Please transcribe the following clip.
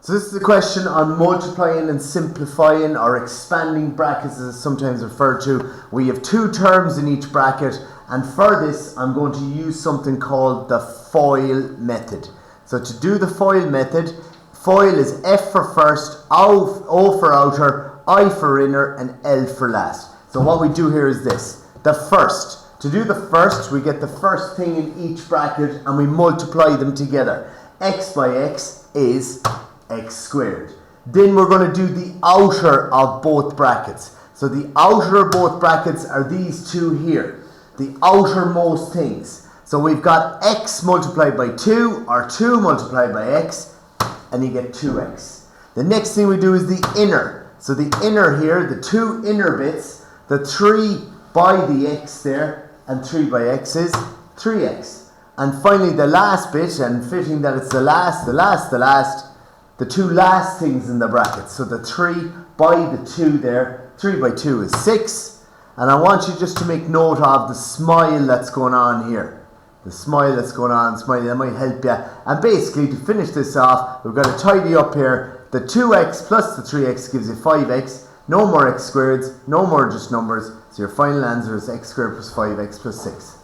So this is a question on multiplying and simplifying or expanding brackets, as it's sometimes referred to. We have two terms in each bracket, and for this I'm going to use something called the FOIL method. So to do the FOIL method, FOIL is F for first, O for outer, I for inner, and L for last. So what we do here is this. The first. To do the first, we get the first thing in each bracket and we multiply them together. X by x is x squared. Then we're going to do the outer of both brackets. So the outer of both brackets are these two here, the outermost things. So we've got x multiplied by 2 or 2 multiplied by x, and you get 2x. The next thing we do is the inner. So the inner here, the two inner bits, the 3 by the x there and 3 by x is 3x. And finally the last bit, and fitting that it's the two last things in the bracket. So the 3 by the 2 there, 3 by 2 is 6. And I want you just to make note of the smile that's going on here. The smile that's going on, smiley, that might help you. And basically, to finish this off, we've got to tidy up here. The 2x plus the 3x gives you 5x. No more x squareds, no more just numbers. So your final answer is x squared plus 5x plus 6.